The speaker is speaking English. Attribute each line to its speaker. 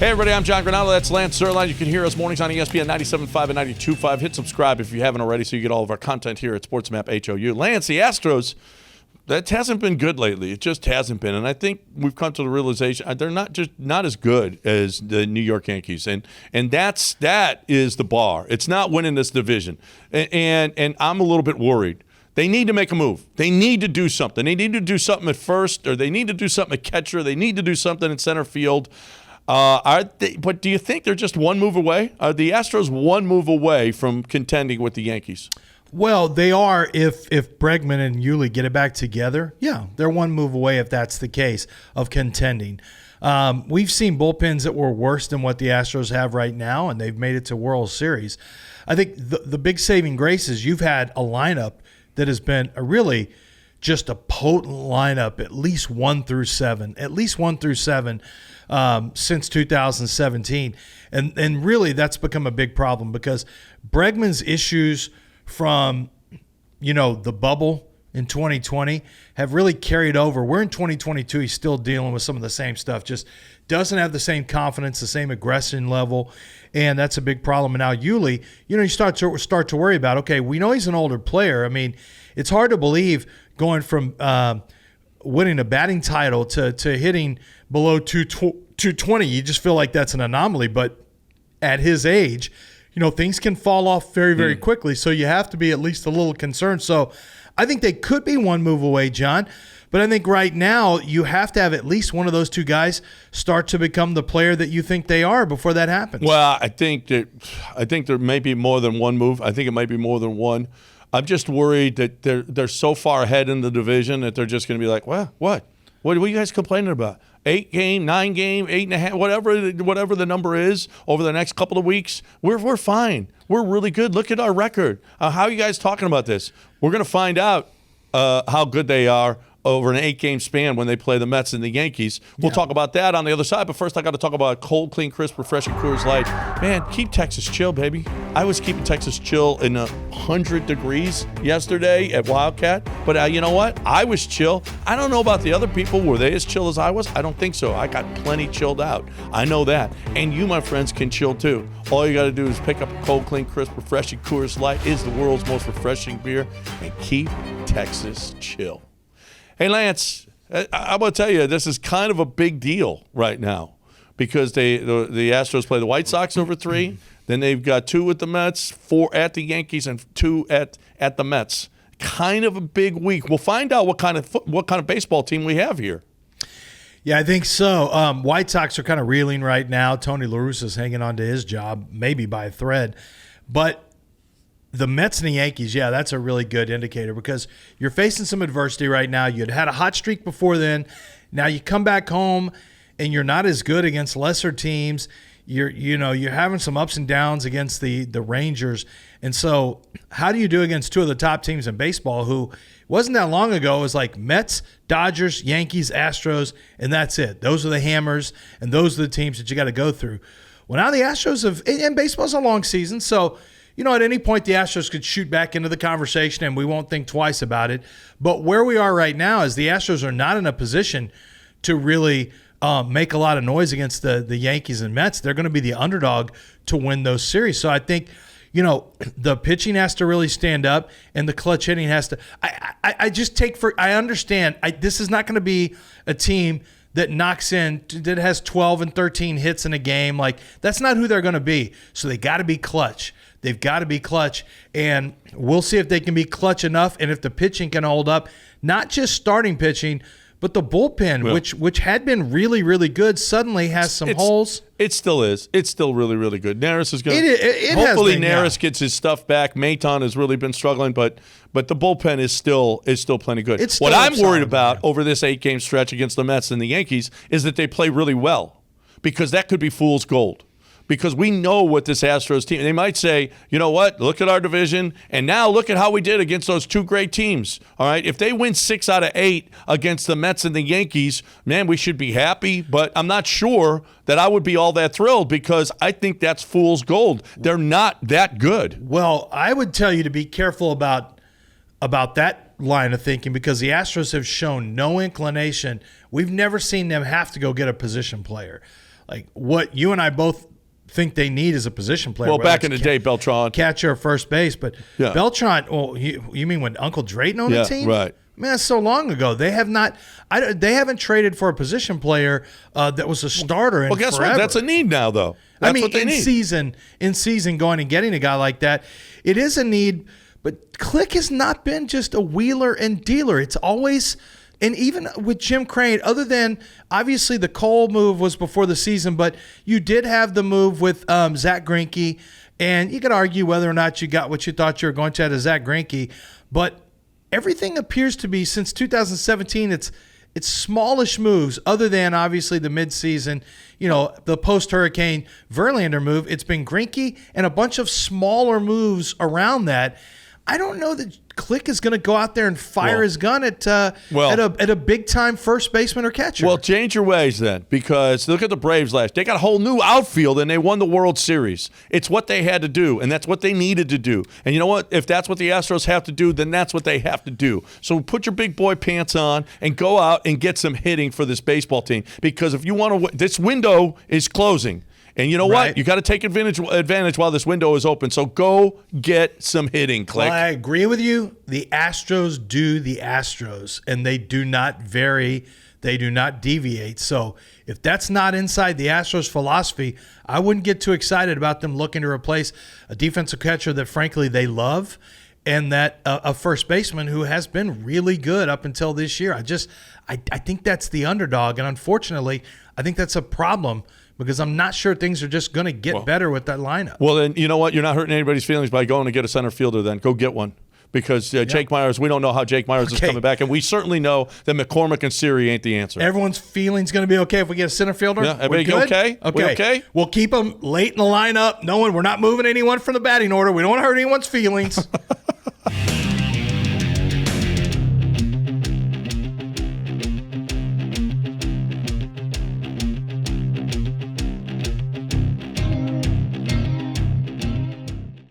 Speaker 1: Hey, everybody, I'm John Granado. That's Lance Zerline. You can hear us mornings on ESPN 97.5 and 92.5. Hit subscribe if you haven't already so you get all of our content here at SportsMap HOU. Lance, the Astros, that hasn't been good lately. It just hasn't been. And I think we've come to the realization they're not as good as the New York Yankees. And that is the bar. It's not winning this division. And I'm a little bit worried. They need to make a move. They need to do something. They need to do something at first, or they need to do something at catcher. They need to do something in center field. But do you think they're just one move away? Are the Astros one move away from contending with the Yankees?
Speaker 2: Well, they are if Bregman and Yuli get it back together. Yeah, they're one move away if that's the case of contending. We've seen bullpens that were worse than what the Astros have right now, and they've made it to World Series. I think the big saving grace is you've had a lineup that has been just a potent lineup, at least 1 through 7. Since 2017. And really that's become a big problem because Bregman's issues from, the bubble in 2020 have really carried over. We're in 2022. He's still dealing with some of the same stuff, just doesn't have the same confidence, the same aggression level, and that's a big problem. And now Yuli, you start to worry about, okay, we know he's an older player. I mean, it's hard to believe going from winning a batting title to hitting below 220. You just feel like that's an anomaly. But at his age, things can fall off very, very quickly. So you have to be at least a little concerned. So I think they could be one move away, John. But I think right now you have to have at least one of those two guys start to become the player that you think they are before that happens.
Speaker 1: Well, I think there may be more than one move. I think it might be more than one. I'm just worried that they're so far ahead in the division that they're just going to be like, well, what are you guys complaining about? 8 game, 9 game, 8.5, whatever the number is over the next couple of weeks. We're fine. We're really good. Look at our record. How are you guys talking about this? We're going to find out how good they are over an 8-game span when they play the Mets and the Yankees. We'll talk about that on the other side. But first, I got to talk about cold, clean, crisp, refreshing Coors Light. Man, keep Texas chill, baby. I was keeping Texas chill in 100 degrees yesterday at Wildcat. But you know what? I was chill. I don't know about the other people. Were they as chill as I was? I don't think so. I got plenty chilled out. I know that. And you, my friends, can chill too. All you got to do is pick up a cold, clean, crisp, refreshing Coors Light. It's the world's most refreshing beer. And keep Texas chill. Hey, Lance, I'm going to tell you, this is kind of a big deal right now because the Astros play the White Sox over 3. Then they've got 2 with the Mets, 4 at the Yankees, and 2 at the Mets. Kind of a big week. We'll find out what kind of baseball team we have here.
Speaker 2: Yeah, I think so. White Sox are kind of reeling right now. Tony La Russa's hanging on to his job, maybe by a thread. But the Mets and the Yankees, yeah, that's a really good indicator because you're facing some adversity right now. You'd had a hot streak before then. Now you come back home and you're not as good against lesser teams. You're having some ups and downs against the Rangers. And so how do you do against 2 of the top teams in baseball who wasn't that long ago? It was like Mets, Dodgers, Yankees, Astros, and that's it. Those are the hammers, and those are the teams that you got to go through. Well, now the Astros and baseball's a long season, so at any point the Astros could shoot back into the conversation and we won't think twice about it. But where we are right now is the Astros are not in a position to really make a lot of noise against the Yankees and Mets. They're going to be the underdog to win those series. So I think, the pitching has to really stand up and the clutch hitting has to – I understand. This is not going to be a team that knocks in, that has 12 and 13 hits in a game. Like, that's not who they're going to be. So they got to be clutch. They've got to be clutch, and we'll see if they can be clutch enough and if the pitching can hold up, not just starting pitching, but the bullpen, which had been really, really good, suddenly has some holes.
Speaker 1: It still is. It's still really, really good. Neris is going to – hopefully Neris gets his stuff back. Maton has really been struggling, but the bullpen is still plenty good. What I'm worried about over this 8-game stretch against the Mets and the Yankees is that they play really well because that could be fool's gold. Because we know what this Astros team, they might say, you know what, look at our division, and now look at how we did against those 2 great teams. All right, if they win 6 out of 8 against the Mets and the Yankees, man, we should be happy. But I'm not sure that I would be all that thrilled because I think that's fool's gold. They're not that good.
Speaker 2: Well, I would tell you to be careful about that line of thinking because the Astros have shown no inclination. We've never seen them have to go get a position player. like what you and I both think they need is a position player.
Speaker 1: Well,
Speaker 2: whether
Speaker 1: back in
Speaker 2: it's
Speaker 1: the day, Beltran.
Speaker 2: catcher or first base, but
Speaker 1: Yeah.
Speaker 2: Beltran. Oh, you mean when Uncle Drayton owned the team?
Speaker 1: Right.
Speaker 2: Man, that's so long ago. They have not. They haven't traded for a position player that was a starter.
Speaker 1: Well, guess
Speaker 2: forever.
Speaker 1: what? That's a need now, though. That's what they need.
Speaker 2: in season, going and getting a guy like that, it is a need. But Click has not been just a wheeler and dealer. It's always, and even with Jim Crane, other than obviously the Cole move was before the season, but you did have the move with Zach Greinke, and you could argue whether or not you got what you thought you were going to out of Zach Greinke, but everything appears to be, since 2017, it's smallish moves, other than obviously the midseason, the post-Hurricane Verlander move. It's been Greinke and a bunch of smaller moves around that. I don't know that Click is going to go out there and fire his gun at a big-time first baseman or catcher.
Speaker 1: Well, change your ways then, because look at the Braves last. They got a whole new outfield, and they won the World Series. It's what they had to do, and that's what they needed to do. And you know what? If that's what the Astros have to do, then that's what they have to do. So put your big boy pants on and go out and get some hitting for this baseball team, because if you want to, this window is closing. And you know what? You got to take advantage while this window is open. So go get some hitting, Click.
Speaker 2: Well, I agree with you. The Astros do the Astros, and they do not vary. They do not deviate. So if that's not inside the Astros' philosophy, I wouldn't get too excited about them looking to replace a defensive catcher that, frankly, they love, and that a first baseman who has been really good up until this year. I think that's the underdog, and unfortunately, I think that's a problem, because I'm not sure things are just going to get better with that lineup.
Speaker 1: Well, then, you know what? You're not hurting anybody's feelings by going to get a center fielder then. Go get one. Because Jake Myers, we don't know how Jake Myers is coming back, and we certainly know that McCormick and Siri ain't the answer.
Speaker 2: Everyone's feeling's going to be okay if we get a center fielder?
Speaker 1: Yeah, everybody okay? We okay?
Speaker 2: We'll keep them late in the lineup, knowing we're not moving anyone from the batting order. We don't want to hurt anyone's feelings.